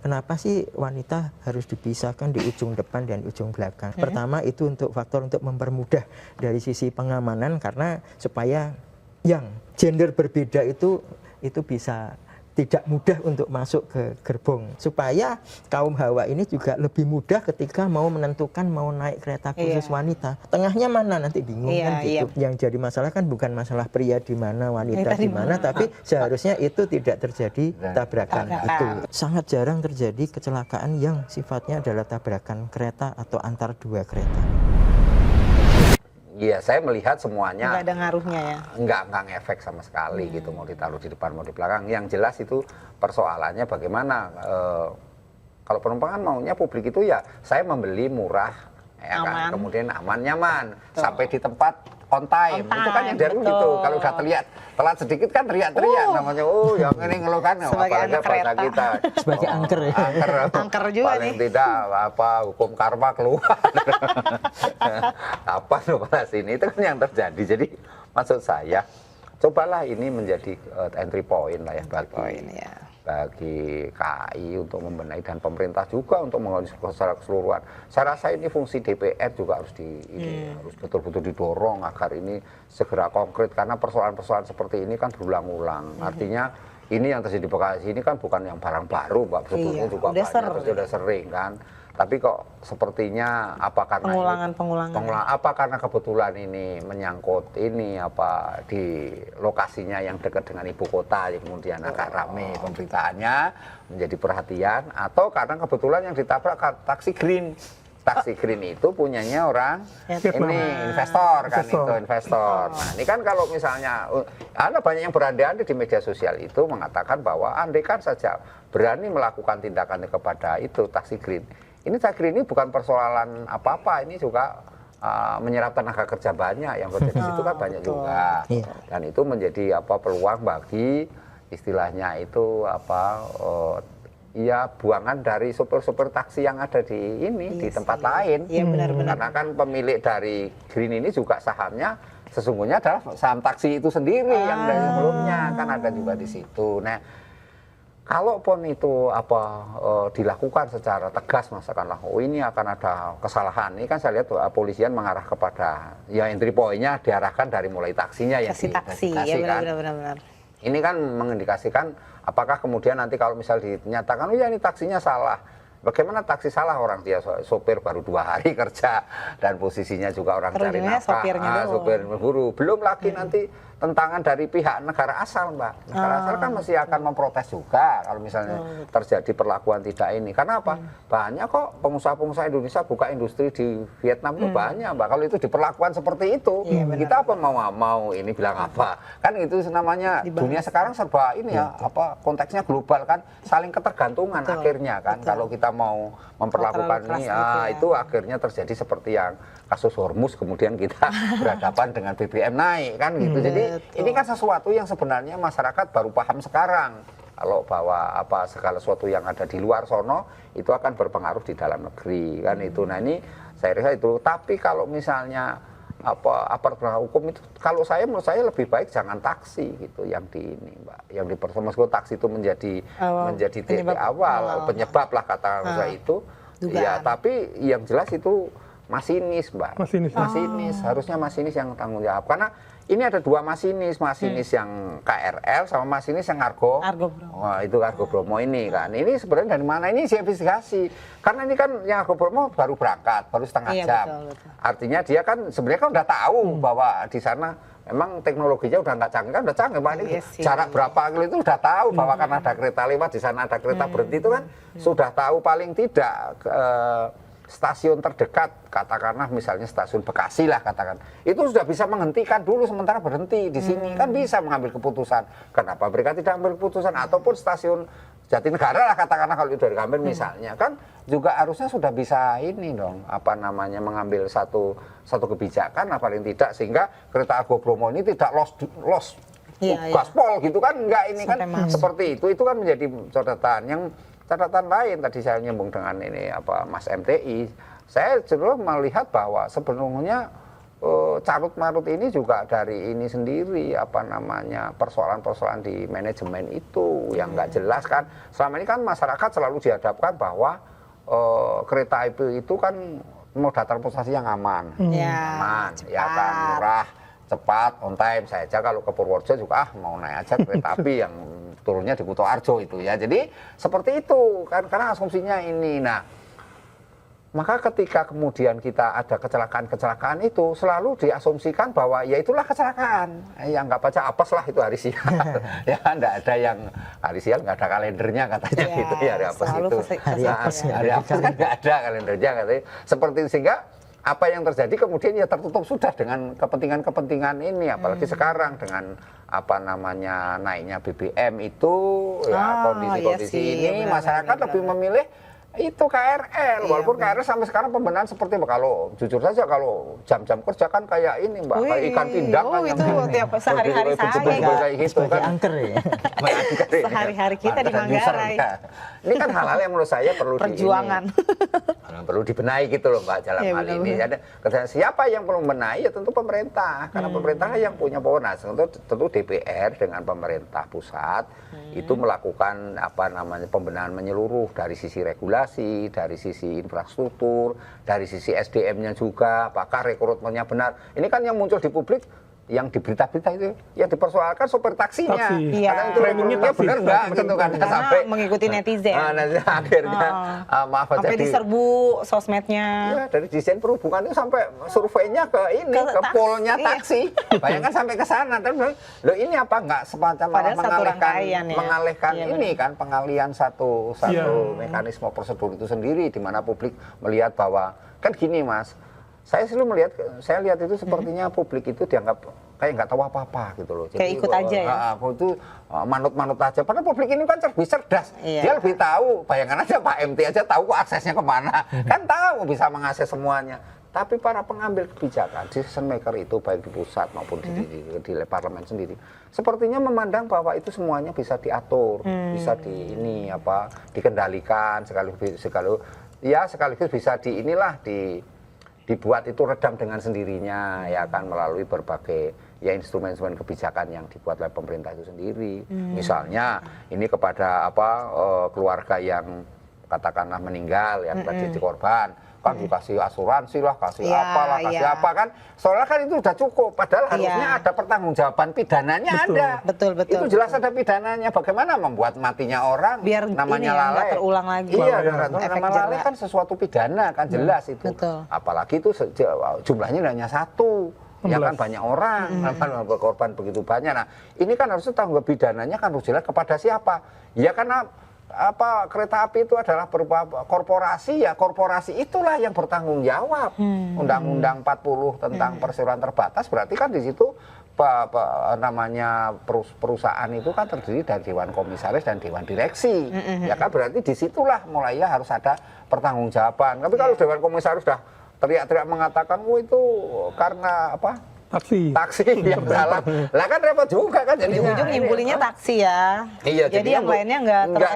kenapa sih wanita harus dipisahkan di ujung depan dan ujung belakang? Pertama itu untuk faktor untuk mempermudah dari sisi pengamanan, karena supaya yang gender berbeda itu bisa tidak mudah untuk masuk ke gerbong, supaya kaum Hawa ini juga lebih mudah ketika mau menentukan mau naik kereta khusus wanita. Tengahnya mana nanti bingung kan gitu. Yang jadi masalah kan bukan masalah pria di mana, wanita di mana, tapi seharusnya itu tidak terjadi tabrakan. Itu sangat jarang terjadi kecelakaan yang sifatnya adalah tabrakan kereta atau antar dua kereta. Iya, saya melihat semuanya nggak ada ngaruhnya ya. Nggak ngefek sama sekali gitu, mau ditaruh di depan mau di belakang. Yang jelas itu persoalannya bagaimana kalau penumpang maunya publik itu ya saya membeli murah, ya kan, kemudian aman nyaman, sampai di tempat on time. Itu kan yang dari gitu. Kalau udah telat sedikit kan teriak-teriak namanya. Oh, yang ini ngeluh kan sebagai anak kereta kita sebagai angker ya. Angker juga paling nih. tidak apa hukum karma keluar. Apa bahas ini itu kan yang terjadi. Jadi maksud saya cobalah ini menjadi entry point lah ya bagi KAI untuk membenahi dan pemerintah juga untuk mengontrol secara keseluruhan. Saya rasa ini fungsi DPR juga harus harus betul-betul didorong agar ini segera konkret, karena persoalan-persoalan seperti ini kan berulang-ulang. Artinya ini yang terjadi di Bekasi ini kan bukan yang barang baru, Mbak. Sebetulnya juga banyak, sudah sering kan. Tapi kok sepertinya apa karena pengulangan apa karena kebetulan ini menyangkut ini apa di lokasinya yang dekat dengan ibu kota, kemudian agak ramai pemberitaannya menjadi perhatian, atau karena kebetulan yang ditabrak taksi green. Taksi green itu punyanya orang ini investor kan, itu investor. Nah ini kan kalau misalnya ada banyak yang berandai-andai di media sosial itu mengatakan bahwa andai kan saja berani melakukan tindakan kepada itu taksi green. Ini taksi green ini bukan persoalan apa-apa, ini juga menyerap tenaga kerja banyak, yang kerja di situ kan banyak juga. Dan itu menjadi peluang bagi istilahnya itu ya buangan dari supir-supir taksi yang ada di di tempat lain. Karena kan pemilik dari Green ini juga sahamnya sesungguhnya adalah saham taksi itu sendiri yang dari sebelumnya kan ada juga di situ. Nah, kalaupun itu dilakukan secara tegas, masakanlah ini akan ada kesalahan. Ini kan saya lihat polisian mengarah kepada ya entry point-nya diarahkan dari mulai taksinya yang taksi ya, benar. Ini kan mengindikasikan apakah kemudian nanti kalau misal dinyatakan, oh ya ini taksinya salah. Bagaimana taksi salah, orang dia sopir baru 2 hari kerja dan posisinya juga orang cari nafkah, sopir guru. Belum lagi nanti tentangan dari pihak negara asal, Mbak. Negara asal kan masih akan memprotes juga kalau misalnya terjadi perlakuan tidak ini. Karena apa? Banyak kok pengusaha-pengusaha Indonesia buka industri di Vietnam itu banyak, Mbak. Kalau itu diperlakuan seperti itu, kita apa mau ini bilang apa? Kan itu namanya dunia sekarang serba ini ya, konteksnya global kan, saling ketergantungan akhirnya kan. Kalau kita mau memperlakukan ini, itu akhirnya terjadi seperti yang kasus Hormuz, kemudian kita berhadapan dengan BBM naik kan gitu. Jadi ini kan sesuatu yang sebenarnya masyarakat baru paham sekarang. Kalau bahwa segala sesuatu yang ada di luar sono itu akan berpengaruh di dalam negeri kan itu. Nah ini saya rasa itu. Tapi kalau misalnya aparat penegak hukum itu, kalau menurut saya lebih baik jangan taksi gitu yang di ini, Mbak. Yang di meskipun taksi itu menjadi titik awal penyebab lah kata saya itu. Ya tapi yang jelas itu masinis, Mbak. Masinis. Harusnya masinis yang tanggung jawab. Karena ini ada 2 masinis yang KRL sama masinis yang Argo Bromo ini kan. Ini sebenarnya dari mana? Ini investigasi. Karena ini kan yang Argo Bromo baru berangkat, baru setengah jam. Betul. Artinya dia kan sebenarnya kan udah tahu bahwa di sana memang teknologinya udah nggak canggih, kan udah canggih, Pak. Ini jarak berapa kilo itu udah tahu bahwa kan ada kereta lewat, di sana ada kereta berhenti, itu kan sudah tahu paling tidak stasiun terdekat, katakanlah misalnya stasiun Bekasi lah katakan, itu sudah bisa menghentikan dulu sementara berhenti di sini, kan bisa mengambil keputusan. Kenapa mereka tidak ambil keputusan? Ataupun stasiun Jatinegara lah katakanlah kalau itu dari Gambir misalnya, kan juga harusnya sudah bisa ini dong, mengambil satu kebijakan lah paling tidak, sehingga kereta Argo Bromo ini tidak lost gaspol gitu kan, enggak, ini kan seperti itu kan menjadi catatan lain. Tadi saya nyambung dengan ini Mas MTI, saya cenderung melihat bahwa sebenarnya carut marut ini juga dari ini sendiri, apa namanya, persoalan-persoalan di manajemen itu yang nggak jelas kan. Selama ini kan masyarakat selalu dihadapkan bahwa kereta api itu kan moda transportasi yang aman, aman, ya kan, murah, cepat, on time. Saya aja kalau ke Purworejo juga mau naik aja kereta api yang turunnya di Kutoarjo itu ya. Jadi seperti itu kan, karena asumsinya ini. Nah, maka ketika kemudian kita ada kecelakaan-kecelakaan itu selalu diasumsikan bahwa ya itulah kecelakaan. Ya nggak baca apes lah itu hari sial. Ya nggak ada yang hari sial, nggak ada kalendernya katanya ya, gitu ya, hari apes itu. Hari apes kan nggak ada kalendernya katanya. Seperti sehingga apa yang terjadi kemudian ya tertutup sudah dengan kepentingan-kepentingan ini, apalagi sekarang dengan apa namanya naiknya BBM itu ya kondisi-kondisi ini masyarakat lebih memilih itu KRL, walaupun KRL sampai sekarang pembenahan seperti kalau jujur saja kalau jam-jam kerja kan kayak ini Mbak, kayak ikan pindang kan itu tiap sehari-hari saya kayak gitu kan. Angker ya. Sehari-hari kita di Manggarai. Ini kan hal-hal yang menurut saya perlu perjuangan. Perlu dibenahi gitu loh Mbak dalam hal ini. Jadi siapa yang perlu membenahi ya tentu pemerintah, karena pemerintah yang punya wewenang. Tentu DPR dengan pemerintah pusat itu melakukan apa namanya pembenahan menyeluruh dari sisi regulasi, dari sisi infrastruktur, dari sisi SDM-nya juga, apakah rekrutmennya benar. Ini kan yang muncul di publik, yang di berita-berita itu yang dipersoalkan sopir taksinya, karena itu rekrutmennya benar nggak gitu kan, sampai mengikuti netizen. Akhirnya maaf aja sampai diserbu sosmednya. Ya, dari desain perhubungan itu sampai surveinya ke ini, ke polnya taksi. Bayangkan sampai ke sana. Loh ini apa nggak semacam mengalihkan ini kan, pengalian satu mekanisme prosedur itu sendiri, di mana publik melihat bahwa kan gini Mas. Saya lihat itu sepertinya publik itu dianggap kayak nggak tahu apa-apa gitu loh. Jadi, kayak ikut aja ya? Aku itu manut-manut aja. Padahal publik ini kan cerdas. Dia lebih tahu. Bayangkan aja Pak MT aja tahu kok aksesnya kemana. Kan tahu bisa mengakses semuanya. Tapi para pengambil kebijakan, decision maker itu baik di pusat maupun di parlemen sendiri, sepertinya memandang bahwa itu semuanya bisa diatur, bisa dikendalikan sekaligus bisa dibuat itu redam dengan sendirinya ya kan, melalui berbagai ya instrumen-instrumen kebijakan yang dibuat oleh pemerintah itu sendiri. Misalnya ini kepada keluarga yang katakanlah meninggal ya, jadi korban kan dikasih asuransi lah, kasih apalah, kasih apa kan. Soalnya kan itu sudah cukup, padahal harusnya ada pertanggungjawaban pidananya. Betul. Itu jelas ada pidananya. Bagaimana membuat matinya orang biar namanya lalai nggak terulang lagi. Iya, nama lalai kan sesuatu pidana kan, jelas itu. Betul. Apalagi itu jumlahnya hanya satu. Ya kan banyak orang, kan berkorban begitu banyak. Nah, ini kan harusnya tanggung jawab pidananya kan harus jelas kepada siapa. Ya karena kereta api itu adalah berupa korporasi, ya korporasi itulah yang bertanggung jawab. Undang-Undang 40 tentang perseroan terbatas berarti kan di situ namanya perusahaan itu kan terdiri dari dewan komisaris dan dewan direksi. Ya kan berarti disitulah mulai harus ada pertanggungjawaban. Tapi kalau dewan komisaris sudah teriak-teriak mengatakan itu karena taksi yang salah. Lah kan repot juga kan jadinya. Ujung nyimpulinnya taksi ya. Iya, jadi yang lainnya nggak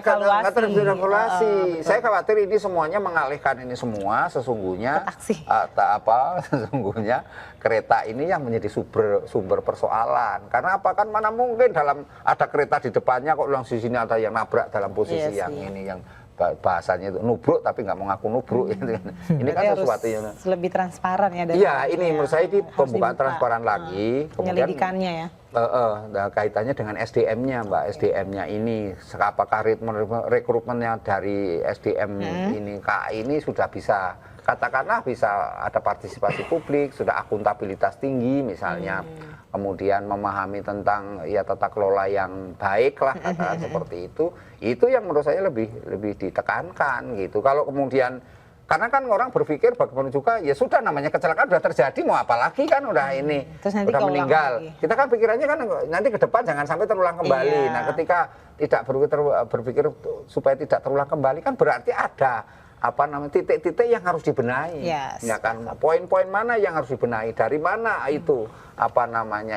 terevaluasi. Saya khawatir ini semuanya mengalihkan ini semua sesungguhnya sesungguhnya kereta ini yang menjadi sumber persoalan. Karena apa kan mana mungkin dalam ada kereta di depannya kok langsung di sini ada yang nabrak dalam posisi ini yang bahasanya itu nubruk tapi nggak mau ngaku nubruk. Ini kan sesuatu yang lebih transparan ya. Iya, ini menurut saya ini pembukaan transparan lagi. Penyelidikannya ya. Kaitannya dengan SDM-nya Mbak, SDM-nya ini apakah rekrutmennya dari SDM ini KAI ini sudah bisa katakanlah bisa ada partisipasi publik, sudah akuntabilitas tinggi misalnya, kemudian memahami tentang ya tata kelola yang baik lah katakan seperti itu yang menurut saya lebih ditekankan gitu. Kalau kemudian karena kan orang berpikir bagaimana juga ya sudah namanya kecelakaan sudah terjadi mau apa lagi kan udah ini udah meninggal lagi. Kita kan pikirannya kan nanti ke depan jangan sampai terulang kembali. Nah ketika tidak berpikir supaya tidak terulang kembali kan berarti ada titik-titik yang harus dibenahi, ya kan poin-poin mana yang harus dibenahi, dari mana itu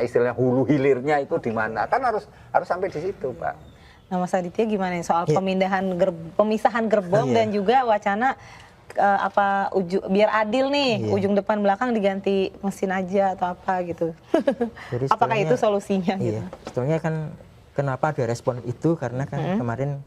istilahnya hulu hilirnya itu di mana kan harus sampai di situ Pak. Nah Mas Aditya gimana soal pemisahan gerbong dan juga wacana biar adil nih, Iya. ujung depan belakang diganti mesin aja atau apa gitu. Jadi Apakah sebetulnya- itu solusinya gitu? Iya, sebetulnya kan kenapa ada respon itu karena kan kemarin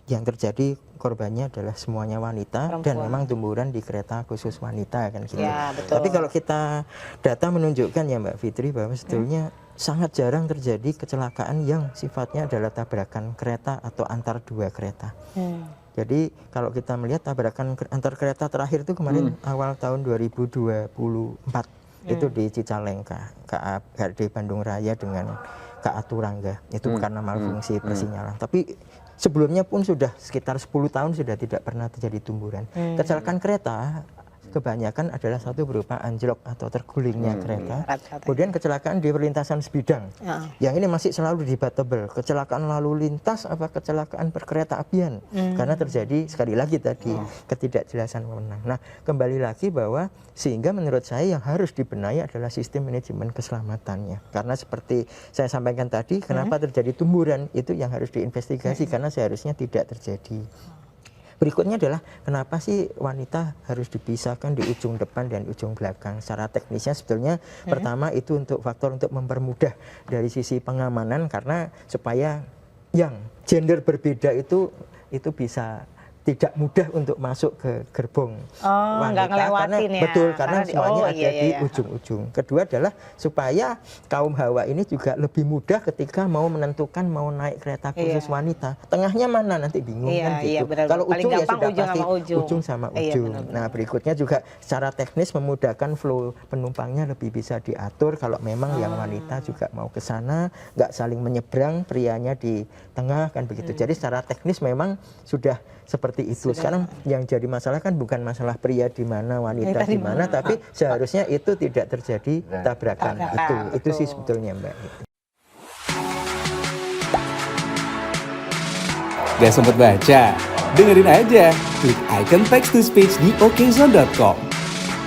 yang terjadi korbannya adalah semuanya wanita dan Perempuan. memang tumburan di kereta khusus wanita kan gitu. Ya, betul. Tapi kalau kita data menunjukkan ya Mbak Fitri bahwa sebetulnya sangat jarang terjadi kecelakaan yang sifatnya adalah tabrakan kereta atau antar dua kereta. Jadi kalau kita melihat tabrakan antar kereta terakhir itu kemarin awal tahun 2024 itu di Cicalengka, KA HRD Bandung Raya dengan KA Turangga. Itu karena malfungsi persinyalan. Tapi sebelumnya pun sudah sekitar 10 tahun sudah tidak pernah terjadi tumburan. Kecelakaan kereta kebanyakan adalah satu berupa anjlok atau tergulingnya kereta. Rata-rata. Kemudian kecelakaan di perlintasan sebidang. Ya. Yang ini masih selalu debatable. Kecelakaan lalu lintas apa kecelakaan berkereta apian? Karena terjadi sekali lagi tadi ketidakjelasan wewenang. Nah, kembali lagi bahwa sehingga menurut saya yang harus dibenahi adalah sistem manajemen keselamatannya. Karena seperti saya sampaikan tadi, kenapa terjadi tumburan itu yang harus diinvestigasi karena seharusnya tidak terjadi. Berikutnya adalah kenapa sih wanita harus dipisahkan di ujung depan dan ujung belakang. Secara teknisnya sebetulnya pertama itu untuk faktor untuk mempermudah dari sisi pengamanan karena supaya yang gender berbeda itu bisa tidak mudah untuk masuk ke gerbong Oh, nggak ngelewatin ya. Betul, karena Karena semuanya ada iya, di iya. ujung-ujung. Kedua adalah supaya kaum hawa ini juga lebih mudah ketika mau menentukan mau naik kereta khusus Iya. wanita. Tengahnya mana nanti bingung Iya, kan gitu. iya, benar. Kalau Paling ujung ya gampang sudah ujung pasti sama ujung. ujung sama Iya, ujung. benar-benar. Nah, berikutnya juga secara teknis memudahkan flow penumpangnya lebih bisa diatur kalau memang yang wanita juga mau ke sana, nggak saling menyeberang, prianya di tengah kan begitu. Jadi secara teknis memang sudah seperti itu. Sekarang yang jadi masalah kan bukan masalah pria di mana, wanita di mana, tapi seharusnya itu tidak terjadi tabrakan. Itu sih sebetulnya Mbak. Gak sempet baca? Dengerin aja, klik icon text to speech di okezone.com.